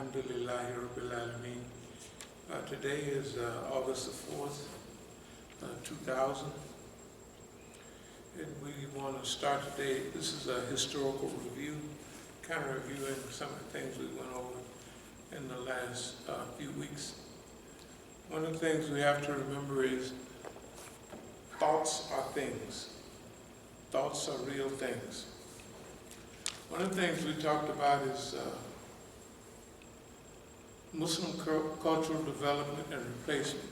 Alhamdulillahi Rabbil Alameen. Today is August the 4th, 2000. And we want to start today, this is a historical review, kind of reviewing some of the things we went over in the last few weeks. One of the things we have to remember is thoughts are things. Thoughts are real things. One of the things we talked about is Muslim cultural development and replacement.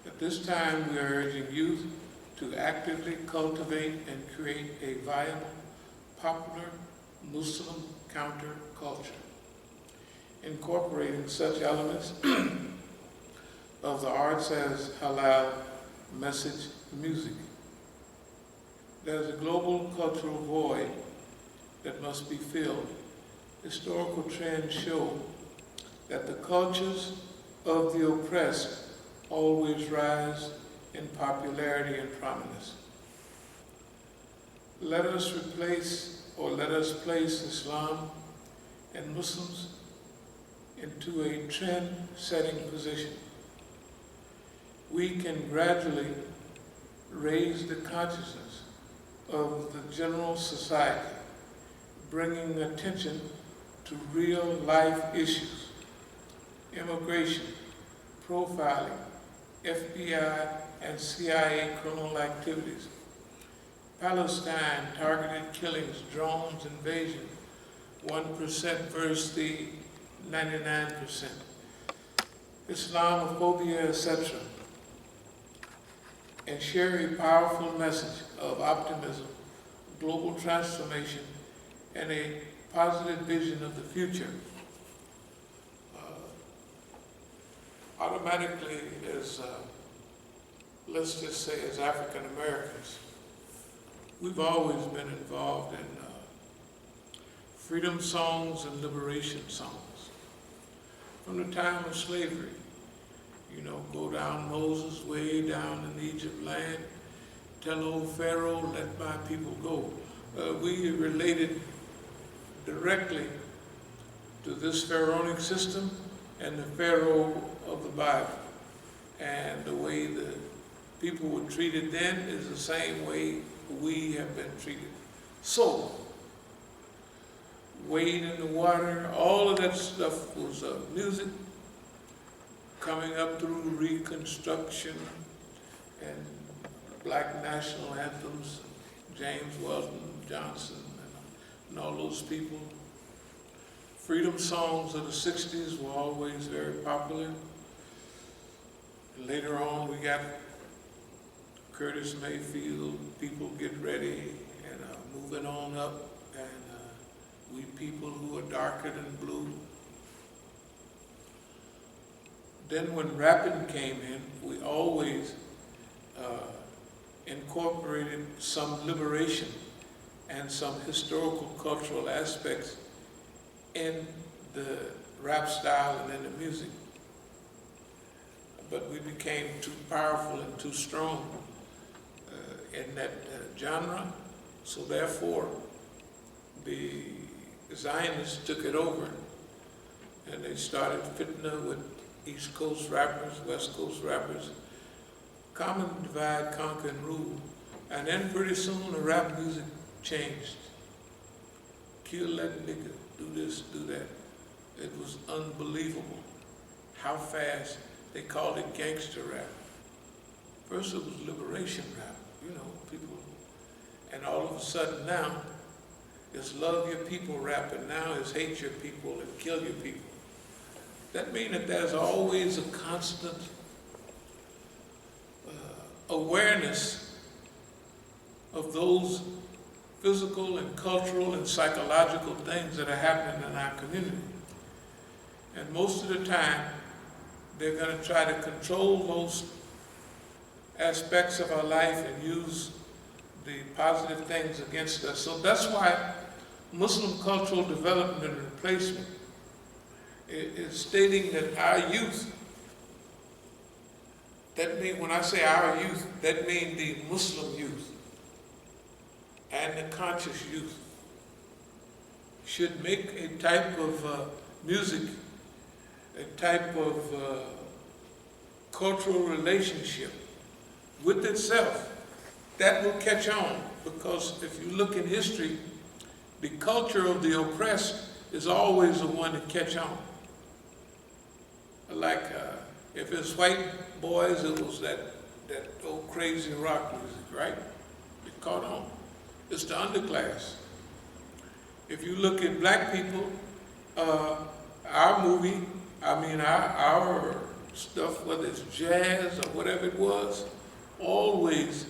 At this time, we are urging youth to actively cultivate and create a viable, popular Muslim counterculture, incorporating such elements of the arts as halal, message, music. There's a global cultural void that must be filled. Historical trends show that the cultures of the oppressed always rise in popularity and prominence. Let us place Islam and Muslims into a trend-setting position. We can gradually raise the consciousness of the general society, bringing attention to real-life issues, immigration, profiling, FBI and CIA criminal activities, Palestine targeted killings, drones, invasion, 1% versus the 99%, Islamophobia, etc., and share a powerful message of optimism, global transformation, and a positive vision of the future. Automatically, let's just say as African Americans, we've always been involved in freedom songs and liberation songs. From the time of slavery, go down Moses, way down in Egypt land, tell old Pharaoh, let my people go. We related directly to this pharaonic system and the Pharaoh of the Bible. And the way the people were treated then is the same way we have been treated. So, wade in the water, all of that stuff was music coming up through Reconstruction and black national anthems, James Weldon Johnson and all those people. Freedom songs of the 60s were always very popular. Later on, we got Curtis Mayfield, People Get Ready, and moving on up, and We People Who Are Darker Than Blue. Then when rapping came in, we always incorporated some liberation and some historical cultural aspects in the rap style and in the music. But we became too powerful and too strong in that genre, so therefore the Zionists took it over and they started fitna with East Coast rappers, West Coast rappers, common divide, conquer, and rule. And then pretty soon the rap music changed. Kill that nigga, do this, do that. It was unbelievable how fast they called it gangster rap. First it was liberation rap, people. And all of a sudden now, it's love your people rap, and now it's hate your people and kill your people. That means that there's always a constant awareness of those physical and cultural and psychological things that are happening in our community. And most of the time, they're going to try to control those aspects of our life and use the positive things against us. So that's why Muslim cultural development and replacement is stating that our youth, that means, when I say our youth, that means the Muslim youth and the conscious youth. should make a type of music, a type of cultural relationship with itself that will catch on. Because if you look in history, the culture of the oppressed is always the one to catch on. Like if it's white boys, it was that old crazy rock music, right? It caught on. It's the underclass. If you look at black people, our stuff, whether it's jazz or whatever it was, always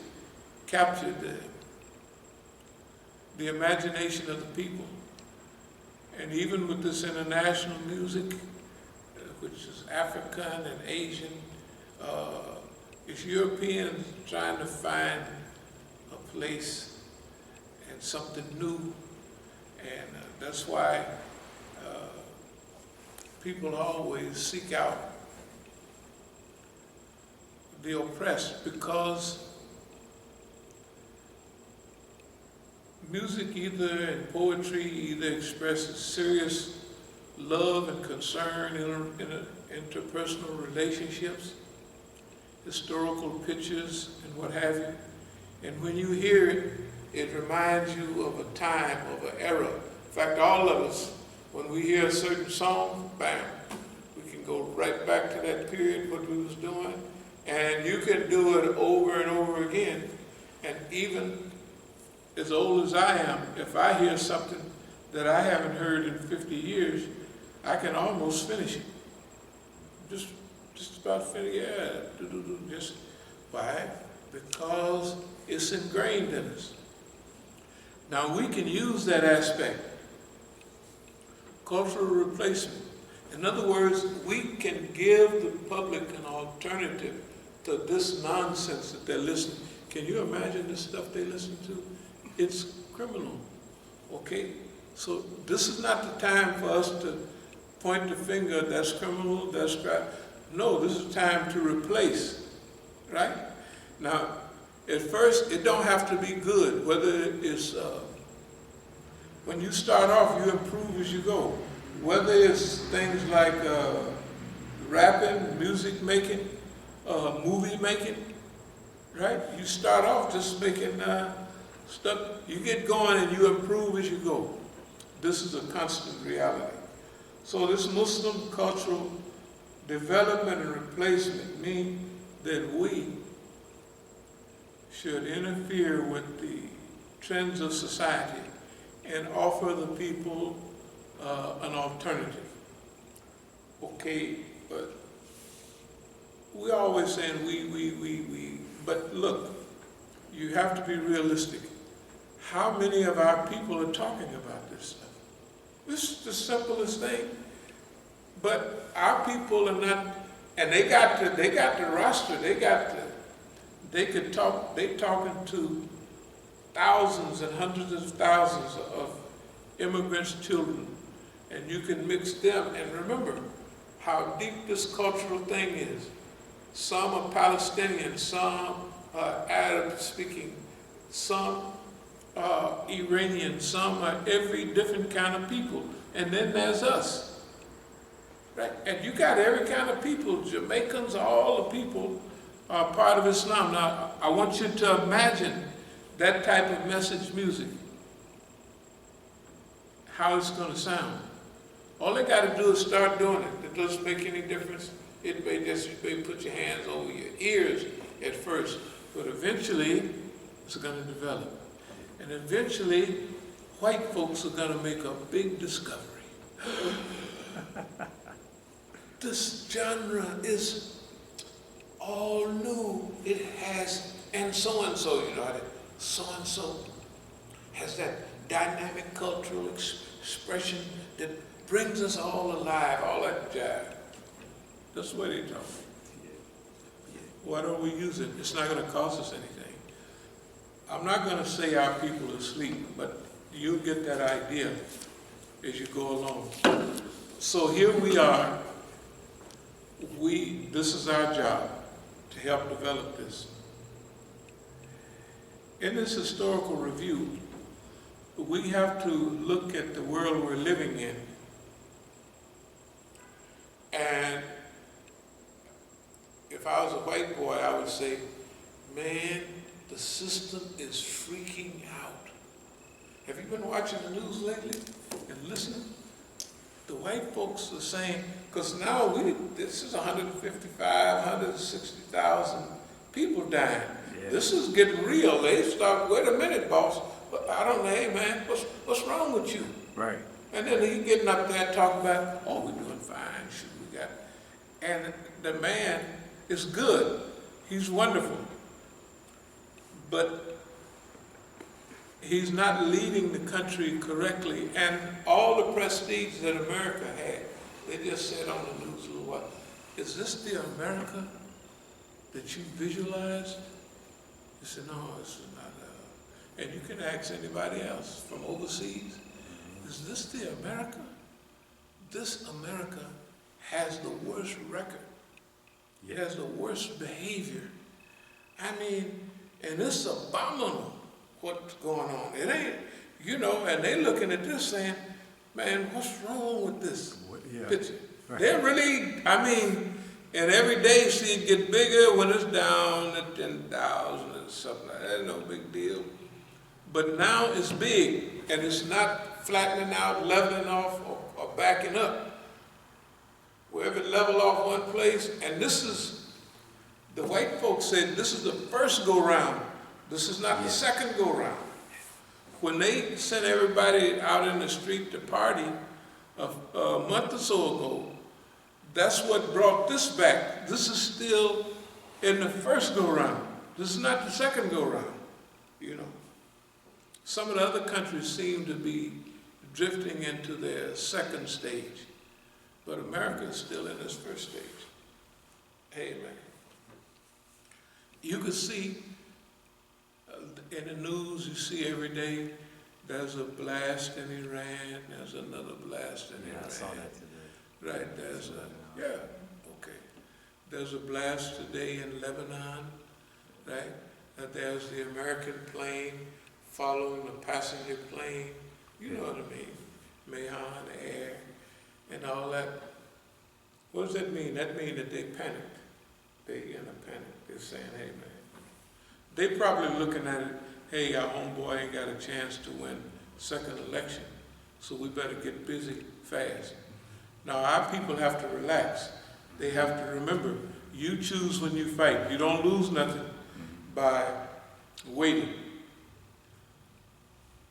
captured the imagination of the people. And even with this international music, which is African and Asian, it's Europeans trying to find a place and something new. And that's why people always seek out the oppressed, because music either and poetry either expresses serious love and concern in interpersonal relationships, historical pictures and what have you. And when you hear it, it reminds you of a time, of an era. In fact, all of us, when we hear a certain song, bam, we can go right back to that period, what we was doing, and you can do it over and over again. And even as old as I am, if I hear something that I haven't heard in 50 years, I can almost finish it. Just about finish, yeah, just, why? Because it's ingrained in us. Now we can use that aspect, cultural replacement. In other words, we can give the public an alternative to this nonsense that they're listening. Can you imagine the stuff they listen to? It's criminal, okay? So this is not the time for us to point the finger, that's criminal, that's crap. No, this is time to replace, right? Now, at first, it don't have to be good, whether it's, when you start off, you improve as you go. Whether it's things like rapping, music making, movie making, right? You start off just making stuff, you get going and you improve as you go. This is a constant reality. So this Muslim cultural development and replacement mean that we should interfere with the trends of society and offer the people an alternative. Okay, but we always saying we, but look, you have to be realistic. How many of our people are talking about this stuff? This is the simplest thing. But our people are not, and they got the roster, they talking to thousands and hundreds of thousands of immigrants' children, and you can mix them. And remember how deep this cultural thing is. Some are Palestinian, some are Arab speaking, some are Iranian, some are every different kind of people. And then there's us. Right? And you got every kind of people. Jamaicans, all the people are part of Islam. Now, I want you to imagine that type of message music, how it's going to sound. All they got to do is start doing it. It doesn't make any difference. It may just put your hands over your ears at first, but eventually it's going to develop. And eventually, white folks are going to make a big discovery. This genre is all new. It has, and so-and-so, you know, so-and-so has that dynamic cultural expression that brings us all alive, all that jive. That's the way they talk. Why don't we use it? It's not going to cost us anything. I'm not going to say our people are asleep, but you'll get that idea as you go along. So here we are. This is our job, to help develop this. In this historical review, we have to look at the world we're living in. And if I was a white boy, I would say, man, the system is freaking out. Have you been watching the news lately and listening? The white folks are saying, because now this is 155, 160,000 people dying. Yeah. This is getting real. They start, wait a minute, boss. I don't know, hey man, what's wrong with you? Right. And then he getting up there talking about, oh, we're doing fine, shoot, we got. And the man is good. He's wonderful. But he's not leading the country correctly. And all the prestige that America had, they just said on the news a little while, is this the America that you visualized? He said, no, this is not. And you can ask anybody else from overseas, is this the America? This America has the worst record. It has the worst behavior. I mean, and it's abominable what's going on. It ain't, you know, and they looking at this saying, man, what's wrong with this picture? Right. They're really, I mean, and every day see it get bigger when it's down at 10,000 or something like that. No big deal. But now it's big, and it's not flattening out, leveling off, or backing up. Wherever it level off one place, and this is, the white folks said this is the first go-round. This is not the second go-round. When they sent everybody out in the street to party a month or so ago, that's what brought this back. This is still in the first go-round. This is not the second go-round, you know. Some of the other countries seem to be drifting into their second stage, but America is still in its first stage. Amen. You could see in the news, you see every day, there's a blast in Iran, there's another blast in Iran. I saw that today. Right, there's okay. There's a blast today in Lebanon, right? There's the American plane following the passenger plane, you know what I mean? Mahan Air and all that. What does that mean? That means that they panicked. They in a panic. They're saying, hey man. They probably looking at it, hey, our homeboy ain't got a chance to win second election, so we better get busy fast. Now our people have to relax. They have to remember, you choose when you fight. You don't lose nothing by waiting.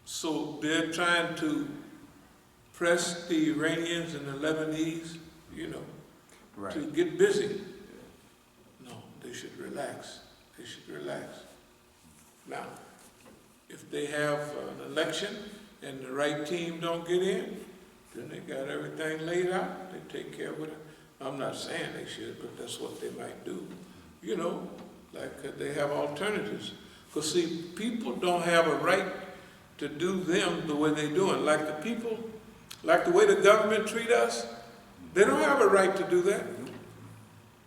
So they're trying to press the Iranians and the Lebanese, you know, to get busy. No, they should relax. They should relax. Now, if they have an election and the right team don't get in, then they got everything laid out. They take care of it. I'm not saying they should, but that's what they might do. You know, like they have alternatives. Because see, people don't have a right to do them the way they do it. Like the people, like the way the government treat us, they don't have a right to do that.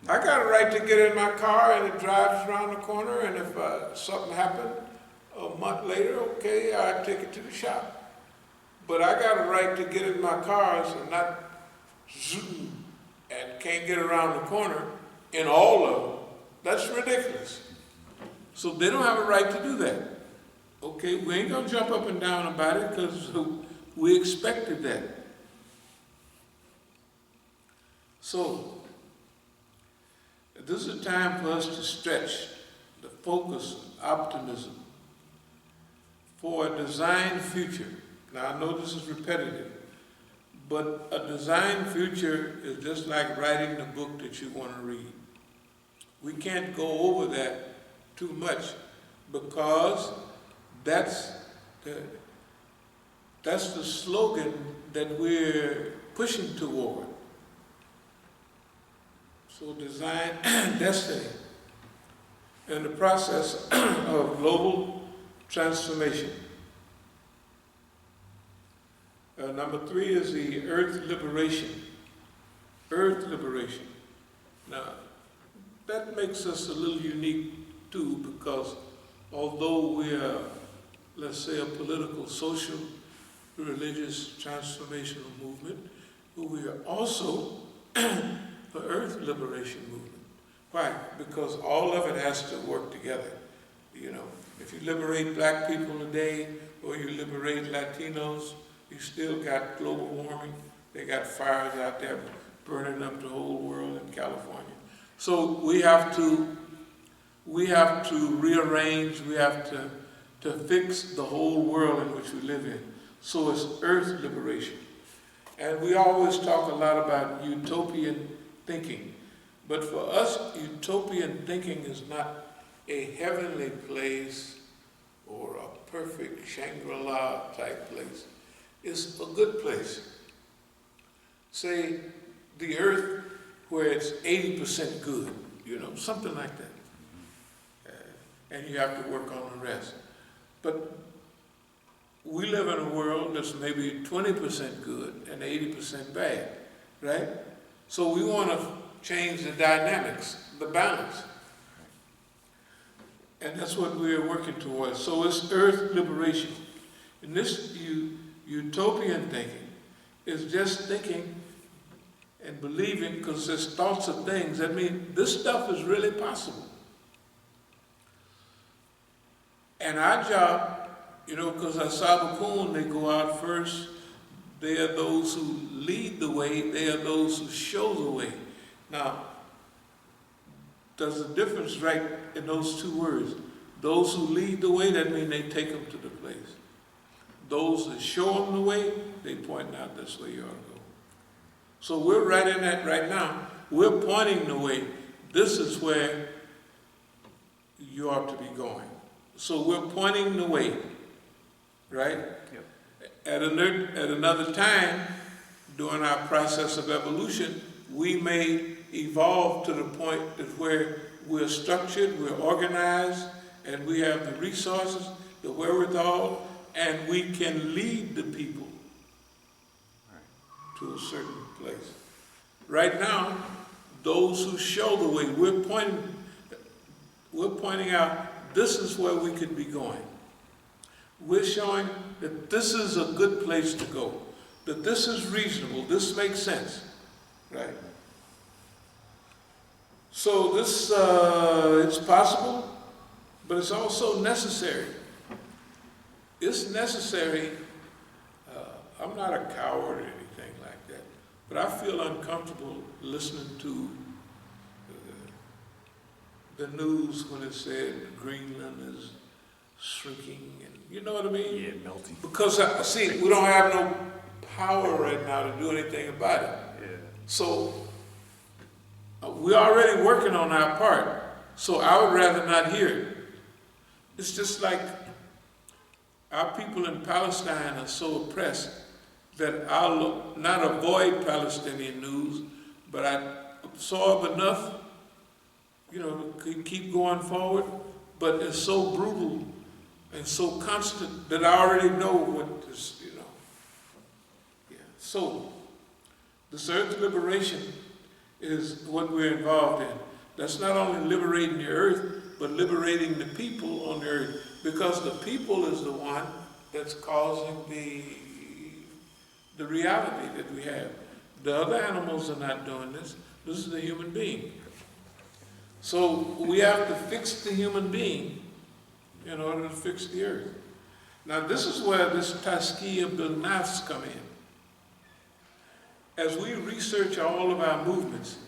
I got a right to get in my car and it drives around the corner, and if something happened a month later, okay, I take it to the shop. But I got a right to get in my cars and not zoom and can't get around the corner in all of them. That's ridiculous. So they don't have a right to do that. Okay, we ain't gonna jump up and down about it because we expected that. So, this is a time for us to stretch the focus of optimism for a designed future. Now, I know this is repetitive, but a designed future is just like writing the book that you want to read. We can't go over that too much because that's the slogan that we're pushing toward. So design destiny in the process of global transformation. Number 3 is the earth liberation. Earth liberation. Now, that makes us a little unique too, because although we are, let's say, a political, social religious transformational movement, but we are also the earth liberation movement. Why? Because all of it has to work together. You know, if you liberate black people today, or you liberate Latinos, you still got global warming. They got fires out there burning up the whole world in California. So we have to rearrange, we have to fix the whole world in which we live in. So it's earth liberation. And we always talk a lot about utopian thinking. But for us, utopian thinking is not a heavenly place or a perfect Shangri-La type place. It's a good place. Say the earth where it's 80% good, you know, something like that. And you have to work on the rest. But we live in a world that's maybe 20% good and 80% bad, right? So we want to change the dynamics, the balance. And that's what we're working towards. So it's earth liberation. And this utopian thinking is just thinking and believing, because there's thoughts of things. That means this stuff is really possible. And our job, you know, because As-Sabiqun, they go out first. They are those who lead the way. They are those who show the way. Now, there's a difference right in those two words. Those who lead the way, that means they take them to the place. Those that show them the way, they point out this way you ought to go. So we're right in that right now. We're pointing the way. This is where you ought to be going. So we're pointing the way, right? Yep. At another time, during our process of evolution, we may evolve to the point that where we're structured, we're organized, and we have the resources, the wherewithal, and we can lead the people to a certain place. Right now, those who show the way, we're pointing out this is where we could be going. We're showing that this is a good place to go, that this is reasonable, this makes sense, right? So this, it's possible, but it's also necessary. It's necessary. I'm not a coward or anything like that, but I feel uncomfortable listening to the news when it said Greenland is shrinking, and you know what I mean? Yeah, melting. Because, see, we don't have no power right now to do anything about it. Yeah. So, we're already working on our part, so I would rather not hear it. It's just like our people in Palestine are so oppressed that I'll not avoid Palestinian news, but I absorb enough, you know, to keep going forward, but it's so brutal and so constant that I already know what this, you know. Yeah. So, this earth liberation is what we're involved in. That's not only liberating the earth, but liberating the people on the earth, because the people is the one that's causing the reality that we have. The other animals are not doing this. This is the human being. So we have to fix the human being in order to fix the earth. Now this is where this Tazkiyah bil Nafs come in. As we research all of our movements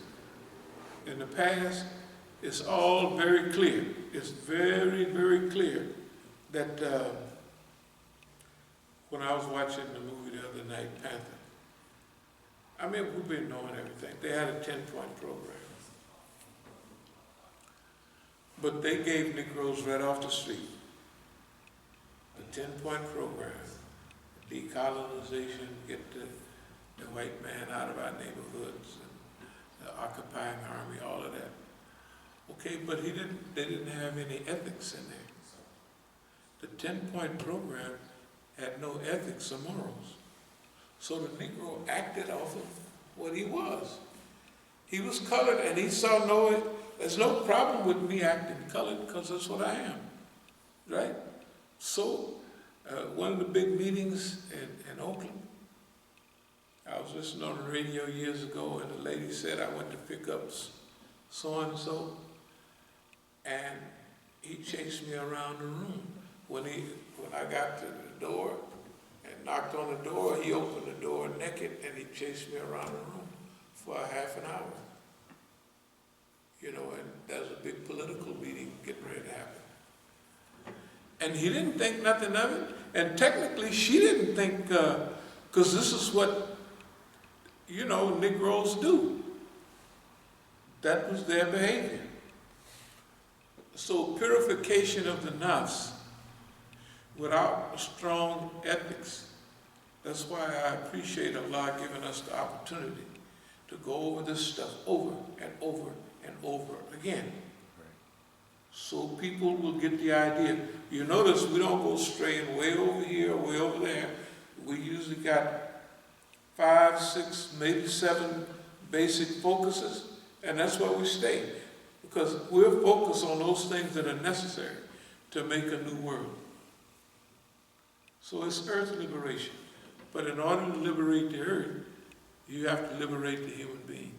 in the past, it's all very clear. It's very, very clear that when I was watching the movie the other night, Panther, I mean, we've been knowing everything. They had a 10-point program. But they gave Negroes right off the street a 10-point program, decolonization, get the white man out of our neighborhoods, and the occupying army, all of that. Okay, but they didn't have any ethics in there. The 10-point program had no ethics or morals. So the Negro acted off of what he was. He was colored, and he saw there's no problem with me acting colored, because that's what I am, right? So One of the big meetings in Oakland, I was listening on the radio years ago, and the lady said, I went to pick up so-and-so, and he chased me around the room. When I got to the door and knocked on the door, he opened the door naked, and he chased me around the room for a half an hour. You know, and there's a big political meeting getting ready to happen. And he didn't think nothing of it, and technically she didn't think, because this is what, you know, Negroes do. That was their behavior. So purification of the nafs without strong ethics. That's why I appreciate Allah giving us the opportunity to go over this stuff over and over and over again. So people will get the idea. You notice we don't go straying way over here, way over there. We usually got 5, 6, maybe 7 basic focuses, and that's where we stay. Because we're focused on those things that are necessary to make a new world. So it's earth liberation. But in order to liberate the earth, you have to liberate the human being.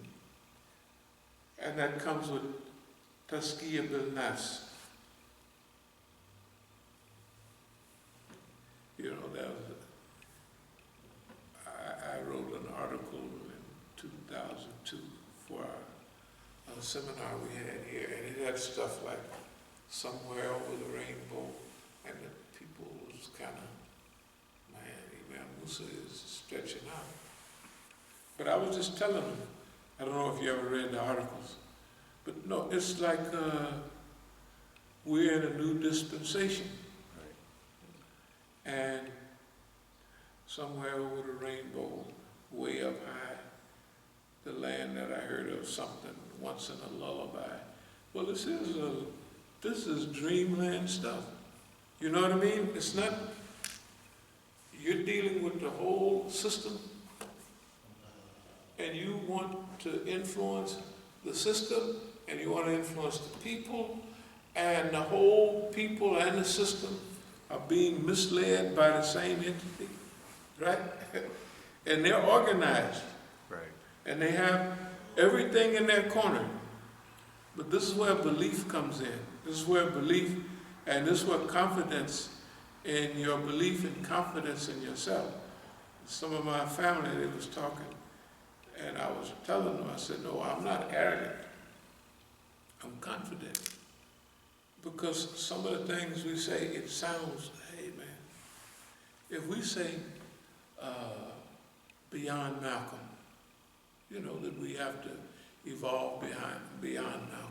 And that comes with Tazkiyah bil Nafs. You know, I wrote an article in 2002 for a seminar we had here, and it had stuff like somewhere over the rainbow, and the people was kind of, man, Imam Musa is stretching out. But I was just telling them, I don't know if you ever read the articles, but no, it's like we're in a new dispensation. Right? And somewhere over the rainbow, way up high, the land that I heard of something once in a lullaby. Well, this is dreamland stuff. You know what I mean? It's not, you're dealing with the whole system, and you want to influence the system, and you want to influence the people, and the whole people and the system are being misled by the same entity, right? And they're organized. Right. And they have everything in their corner. But this is where belief comes in. This is where belief, and this is where confidence in your belief and confidence in yourself. Some of my family, they was talking, and I was telling them, I said, no, I'm not arrogant. I'm confident. Because some of the things we say, it sounds, hey man, if we say beyond Malcolm, you know, that we have to evolve beyond Malcolm.